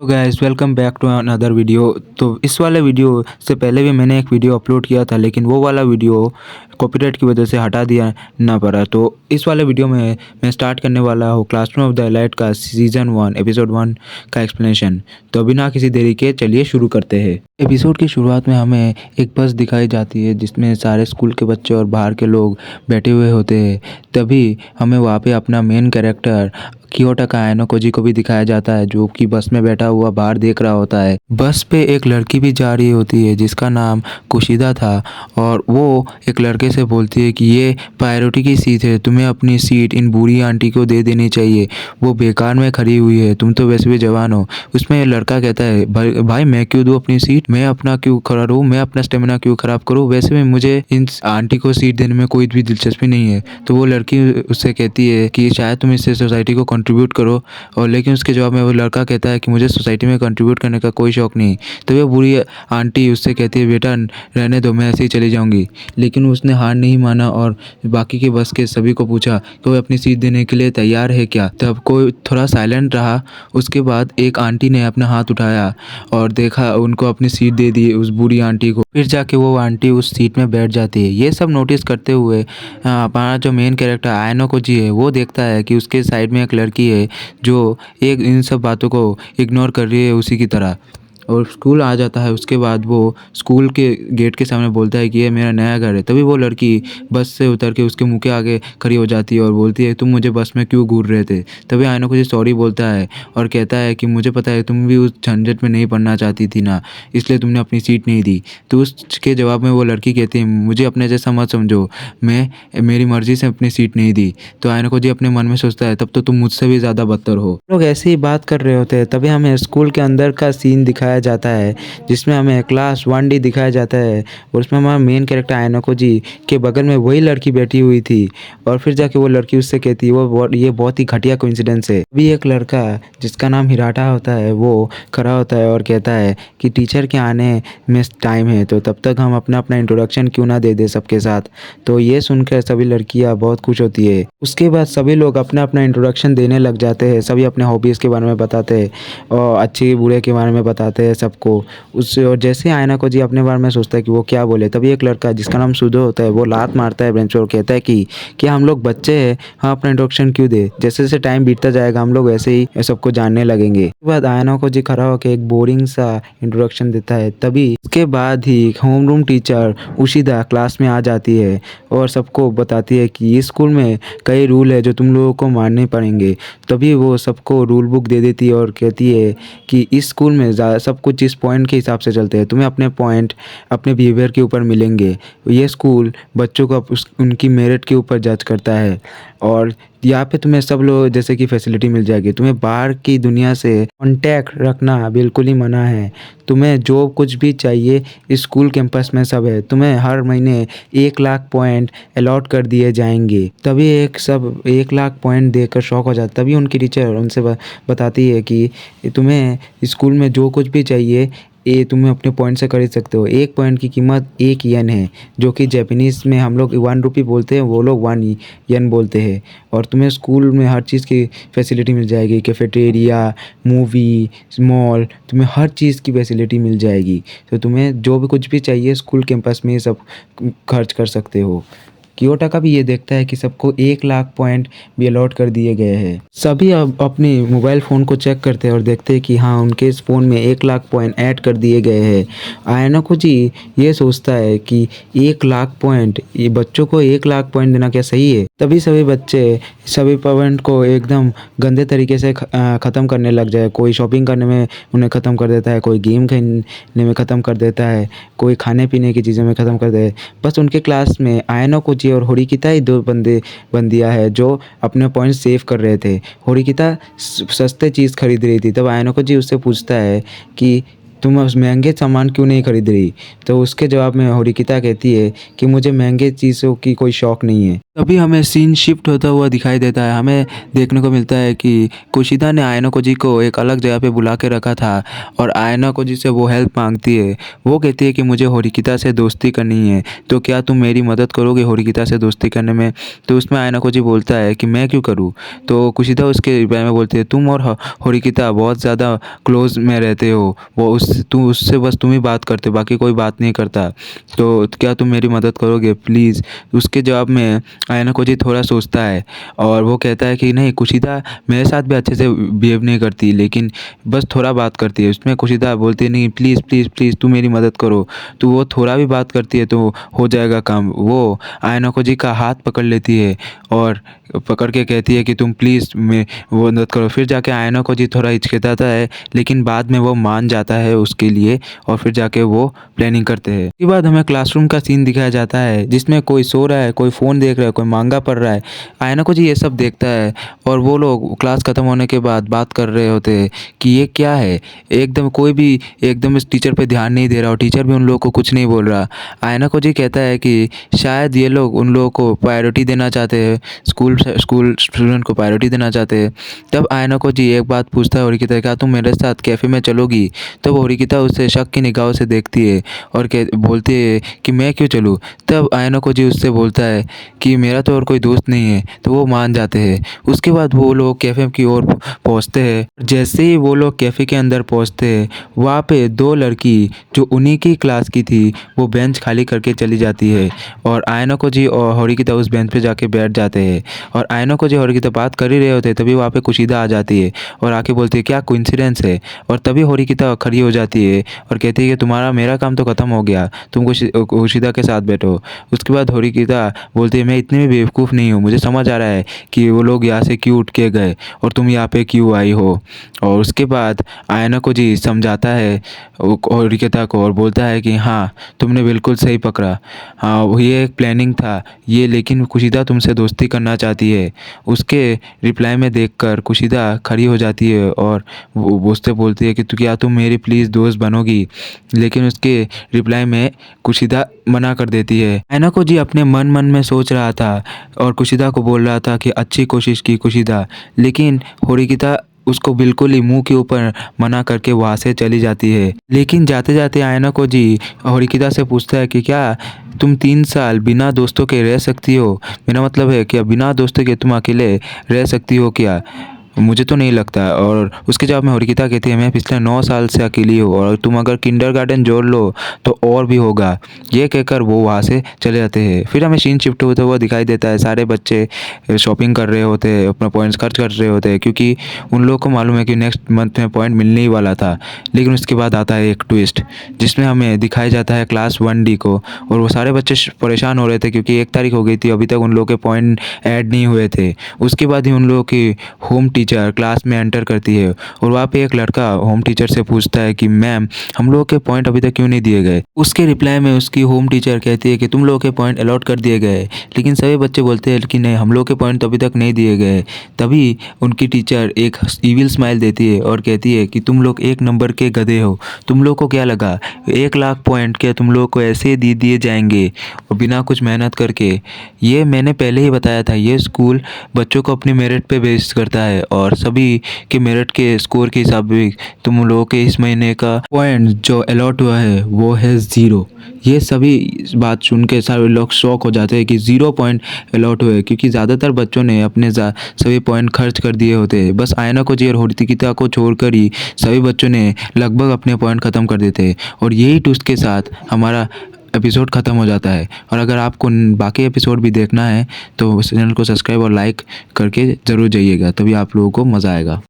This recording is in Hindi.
तो guys welcome back to another video. तो इस वाले वीडियो से पहले भी मैंने एक वीडियो अपलोड किया था, लेकिन वो वाला वीडियो कॉपीराइट की वजह से हटा दिया ना पड़ा। तो इस वाले वीडियो में मैं स्टार्ट करने वाला हूँ क्लासरूम ऑफ द एलाइट का सीज़न 1 एपिसोड 1 का एक्सप्लेनेशन। तो बिना किसी देरी के चलिए शुरू करते हैं। एपिसोड की शुरुआत में हमें एक बस दिखाई जाती है जिसमें सारे स्कूल के बच्चे और बाहर के लोग बैठे हुए होते हैं। तभी हमें वहाँ पे अपना मेन कैरेक्टर कियोटा का आयनोकोजी को भी दिखाया जाता है, जो कि बस में बैठा हुआ बाहर देख रहा होता है। बस पे एक लड़की भी जा रही होती है जिसका नाम कुशिदा था, और वो एक लड़के से बोलती है कि ये प्रायोरिटी की सीट है, तुम्हें अपनी सीट इन बूढ़ी आंटी को दे देनी चाहिए, वो बेकार में खड़ी हुई है, तुम तो वैसे भी जवान हो। उसमें लड़का कहता है भाई मैं क्यों दूँ अपनी सीट, मैं अपना क्यों खड़ा रहूँ, मैं अपना स्टेमिना क्यों खराब करूँ, वैसे भी मुझे इन आंटी को सीट देने में कोई भी दिलचस्पी नहीं है। तो वो लड़की उससे कहती है कि शायद तुम इससे सोसाइटी को कंट्रीब्यूट करो, और लेकिन उसके जवाब में वो लड़का कहता है कि मुझे सोसाइटी में कंट्रीब्यूट करने का कोई शौक नहीं। तो वो बुरी आंटी उससे कहती है बेटा रहने दो, मैं ऐसे ही चली जाऊंगी। लेकिन उसने हार नहीं माना और बाकी के बस के सभी को पूछा कि वो अपनी सीट देने के लिए तैयार है क्या। तब कोई थोड़ा साइलेंट रहा। उसके बाद एक आंटी ने अपना हाथ उठाया और देखा, उनको अपनी सीट दे दी उस बूढ़ी आंटी को। फिर जाके वो आंटी उस सीट में बैठ जाती है। ये सब नोटिस करते हुए हमारा जो मेन कैरेक्टर आयनोकोजी है वो देखता है कि उसके साइड में एक लड़की है जो एक इन सब बातों को इग्नोर कर रही है उसी की तरह। और स्कूल आ जाता है। उसके बाद वो स्कूल के गेट के सामने बोलता है कि ये मेरा नया घर है। तभी वो लड़की बस से उतर के उसके मुँह के आगे खड़ी हो जाती है और बोलती है तुम मुझे बस में क्यों घूर रहे थे। तभी आयनोकोजी सॉरी बोलता है और कहता है कि मुझे पता है तुम भी उस झंझट में नहीं पढ़ना चाहती थी ना, इसलिए तुमने अपनी सीट नहीं दी। तो उसके जवाब में वो लड़की कहती है मुझे अपने जैसा मत समझो, मैं मेरी मर्ज़ी से अपनी सीट नहीं दी। तो आयनोकोजी अपने मन में सोचता है तब तो तुम मुझसे भी ज़्यादा बदतर हो। लोग ऐसे ही बात कर रहे होते हैं। तभी हमें स्कूल के अंदर का सीन दिखाया जाता है जिसमें हमें क्लास 1D दिखाया जाता है, और उसमें हमारा मेन कैरेक्टर आयनोकोजी के बगल में वही लड़की बैठी हुई थी। और फिर जाके वो लड़की उससे कहती है ये बहुत ही घटिया कोइंसिडेंस है। अभी एक लड़का जिसका नाम हिराटा होता है वो खड़ा होता है और कहता है कि टीचर के आने में टाइम है, तो तब तक हम अपना अपना इंट्रोडक्शन क्यों ना दे दे सबके साथ। तो ये सुनकर सभी लड़कियां बहुत खुश होती है। उसके बाद सभी लोग अपना अपना इंट्रोडक्शन देने लग जाते हैं। सभी अपने हॉबीज़ के बारे में बताते हैं और अच्छे बुरे के बारे में बताते हैं सबको। उससे और जैसे आयनोकोजी अपने बारे में सोचता है कि वो क्या बोले, तभी एक लड़का जिसका नाम सुधो होता है वो लात मारता है बेंच पर और कहता है कि क्या हम लोग बच्चे हैं, हम अपना इंट्रोडक्शन क्यों दे, जैसे जैसे टाइम बीतता जाएगा हम लोग वैसे ही सबको जानने लगेंगे। उसके बाद आयनोकोजी खड़ा होकर एक बोरिंग सा इंट्रोडक्शन देता है। तभी उसके बाद ही होमरूम टीचर उशिदा क्लास में आ जाती है और सबको बताती है कि इस स्कूल में कई रूल है जो तुम लोगों को मानने पड़ेंगे। तभी वो सबको रूल बुक दे देती है और कहती है कि इस स्कूल में सब कुछ इस पॉइंट के हिसाब से चलते हैं, तुम्हें अपने पॉइंट अपने बिहेवियर के ऊपर मिलेंगे। ये स्कूल बच्चों को उनकी मेरिट के ऊपर जज करता है, और यहाँ पे तुम्हें सब लोग जैसे कि फैसिलिटी मिल जाएगी। तुम्हें बाहर की दुनिया से कांटेक्ट रखना बिल्कुल ही मना है। तुम्हें जो कुछ भी चाहिए इस स्कूल कैंपस में सब है। तुम्हें हर महीने 1 लाख पॉइंट अलॉट कर दिए जाएंगे। तभी सब 1 लाख पॉइंट देकर शौक हो जाता। तभी उनकी टीचर उनसे बताती है कि तुम्हें स्कूल में जो कुछ भी चाहिए ये तुम्हें अपने पॉइंट से खरीद सकते हो। 1 पॉइंट की कीमत 1 येन है, जो कि जापानीज़ में हम लोग 1 रुपी बोलते हैं, वो लोग 1 येन बोलते हैं। और तुम्हें स्कूल में हर चीज़ की फैसिलिटी मिल जाएगी, कैफेटेरिया, मूवी, मॉल, तुम्हें हर चीज़ की फैसिलिटी मिल जाएगी। तो तुम्हें जो भी कुछ भी चाहिए स्कूल कैंपस में सब खर्च कर सकते हो। कियोटा का भी ये देखता है कि सबको 1 लाख पॉइंट भी अलॉट कर दिए गए हैं। सभी अब अपने मोबाइल फ़ोन को चेक करते हैं और देखते हैं कि हाँ उनके इस फ़ोन में 1 लाख पॉइंट ऐड कर दिए गए हैं। आयनोकोजी ये सोचता है कि 1 लाख पॉइंट, ये बच्चों को 1 लाख पॉइंट देना क्या सही है। तभी सभी बच्चे सभी पॉइंट को एकदम गंदे तरीके से ख़त्म करने लग जाए। कोई शॉपिंग करने में उन्हें ख़त्म कर देता है, कोई गेम खेलने में ख़त्म कर देता है, कोई खाने पीने की चीज़ों में ख़त्म कर देता है। बस उनके क्लास में आयनोकोजी और होरिकिता ही 2 बंदियाँ है जो अपने पॉइंट सेव कर रहे थे। होरिकिता सस्ते चीज़ खरीद रही थी। तब आयनोकोजी उससे पूछता है कि तुम उस महंगे सामान क्यों नहीं खरीद रही। तो उसके जवाब में होरिकिता कहती है कि मुझे महंगे चीज़ों की कोई शौक़ नहीं है। तभी हमें सीन शिफ्ट होता हुआ दिखाई देता है। हमें देखने को मिलता है कि कुशिदा ने आयनो जी को एक अलग जगह पे बुला के रखा था और आयनो जी से वो हेल्प माँगती है। वो कहती है कि मुझे होरिकिता से दोस्ती करनी है, तो क्या तुम मेरी मदद करोगे होरिकिता से दोस्ती करने में? तो उसमें आयनो जी बोलता है कि मैं क्यों करूँ? तो कुशिदा उसके रिप्लाई में बोलती है, तुम और होरिकिता बहुत ज़्यादा क्लोज़ में रहते हो। वो उससे बस तुम ही बात करते हो, बाकी कोई बात नहीं करता। तो क्या तुम मेरी मदद करोगे प्लीज़? उसके जवाब में आयना कोजी थोड़ा सोचता है और वो कहता है कि नहीं, कुशिदा मेरे साथ भी अच्छे से बिहेव नहीं करती, लेकिन बस थोड़ा बात करती है। उसमें कुशिदा बोलती है, नहीं प्लीज़ प्लीज़ प्लीज़ तू मेरी मदद करो। तो वो थोड़ा भी बात करती है तो हो जाएगा काम। वो आयना कोजी का हाथ पकड़ लेती है और पकड़ के कहती है कि तुम प्लीज़ मैं वो मदद करो। फिर जाके आयना कोजी थोड़ा हिचकिचाता है, लेकिन बाद में वो मान जाता है उसके लिए और फिर जाके वो प्लानिंग करते हैं। उसके बाद हमें क्लासरूम का सीन दिखाया जाता है जिसमें कोई सो रहा है, कोई फ़ोन देख रहा है, कोई मांगा पढ़ रहा है। आयना जी ये सब देखता है और वो लोग क्लास ख़त्म होने के बाद बात कर रहे होते हैं कि ये क्या है। एकदम कोई भी एकदम इस टीचर पे ध्यान नहीं दे रहा और टीचर भी उन लोगों को कुछ नहीं बोल रहा। आयना जी कहता है कि शायद ये लोग उन लोगों को प्रायोरिटी देना चाहते हैं, स्कूल स्टूडेंट को प्रायोरिटी देना चाहते हैं। तब आयना जी एक बात पूछता है होरिकिता, क्या तुम मेरे साथ कैफ़े में चलोगी? तब होरिकिता उससे शक की निगाहों से देखती है और बोलती है कि मैं क्यों चलूँ? तब आयना जी उससे बोलता है कि मेरा तो और कोई दोस्त नहीं है। तो वो मान जाते हैं। उसके बाद वो लोग कैफ़े की ओर पहुँचते हैं। जैसे ही वो लोग कैफ़े के अंदर पहुँचते हैं, वहाँ पे दो लड़की जो उन्हीं की क्लास की थी वो बेंच खाली करके चली जाती है और आयना जी और होरिकिता उस बेंच पे जाके बैठ जाते हैं। और आयना जी होरिकिता बात कर ही रहे होते हैं, तभी वहाँ पे कुशिदा आ जाती है और आके बोलती है, क्या कोइंसिडेंस है? और तभी होरिकिता खड़ी हो जाती है और कहती है कि तुम्हारा मेरा काम तो ख़त्म हो गया, तुम कुशिदा के साथ बैठो। उसके बाद होरिकिता बोलती है, मैं इतनी भी बेवकूफ़ नहीं हूँ, मुझे समझ आ रहा है कि वो लोग यहाँ से क्यों उठ के गए और तुम यहाँ पे क्यों आई हो। और उसके बाद आयना जी समझाता है होरिकिता को और बोलता है कि हाँ, तुमने बिल्कुल सही पकड़ा। हाँ, वो ये एक प्लानिंग था ये, लेकिन कुशिदा तुमसे दोस्ती करना चाहती है। उसके रिप्लाई में देखकर कुशिदा खड़ी हो जाती है और वो उससे बोलती है कि क्या तुम मेरी प्लीज़ दोस्त बनोगी? लेकिन उसके रिप्लाई में कुशिदा मना कर देती है। आयना जी अपने मन में सोच रहा था और कुशिदा को बोल रहा था कि अच्छी कोशिश की कुशिदा, लेकिन होरिकिता उसको बिल्कुल ही मुंह के ऊपर मना करके वहाँ से चली जाती है। लेकिन जाते जाते आयना जी होरिकिता से पूछता है कि क्या तुम 3 साल बिना दोस्तों के रह सकती हो? मेरा मतलब है क्या बिना दोस्तों के तुम अकेले रह सकती हो क्या? मुझे तो नहीं लगता। और उसके जवाब में होरिकिता कहती है, मैं पिछले 9 साल से अकेली हूँ और तुम अगर किंडरगार्टन जोड़ लो तो और भी होगा। ये कहकर वो वहाँ से चले जाते हैं। फिर हमें सीन शिफ्ट होता हुआ दिखाई देता है। सारे बच्चे शॉपिंग कर रहे होते हैं, अपना पॉइंट्स खर्च कर रहे होते हैं, क्योंकि उन लोगों को मालूम है कि नेक्स्ट मंथ में पॉइंट मिलने ही वाला था। लेकिन उसके बाद आता है एक ट्विस्ट जिसमें हमें दिखाया जाता है क्लास 1D को, और वो सारे बच्चे परेशान हो रहे थे क्योंकि 1 तारीख हो गई थी, अभी तक उन लोगों के पॉइंट ऐड नहीं हुए थे। उसके बाद ही उन लोगों की होम टीचर क्लास में एंटर करती है और वहाँ पे एक लड़का होम टीचर से पूछता है कि मैम, हम लोगों के पॉइंट अभी तक क्यों नहीं दिए गए? उसके रिप्लाई में उसकी होम टीचर कहती है कि तुम लोगों के पॉइंट अलॉट कर दिए गए। लेकिन सभी बच्चे बोलते हैं कि नहीं, हम लोग के पॉइंट तो अभी तक नहीं दिए गए। तभी उनकी टीचर एक ईविल स्माइल देती है और कहती है कि तुम लोग 1 नंबर के गधे हो। तुम लोग को क्या लगा 1 लाख पॉइंट क्या तुम लोग को ऐसे ही दिए जाएंगे और बिना कुछ मेहनत करके? ये मैंने पहले ही बताया था, ये स्कूल बच्चों को अपनी मेरिट पे बेस करता है और सभी के मेरिट के स्कोर के हिसाब से तुम लोगों के इस महीने का पॉइंट जो अलॉट हुआ है वो है 0। ये सभी बात सुन के सारे लोग शॉक हो जाते हैं कि 0 पॉइंट अलॉट हुए, क्योंकि ज़्यादातर बच्चों ने अपने सभी पॉइंट खर्च कर दिए होते हैं। बस आयना जी और होरिकिता को छोड़कर ही सभी बच्चों ने लगभग अपने पॉइंट ख़त्म कर देते हैं। और यही ट्विस्ट के साथ हमारा एपिसोड ख़त्म हो जाता है। और अगर आपको बाकी एपिसोड भी देखना है तो उस चैनल को सब्सक्राइब और लाइक करके ज़रूर जाइएगा, तभी आप लोगों को मज़ा आएगा।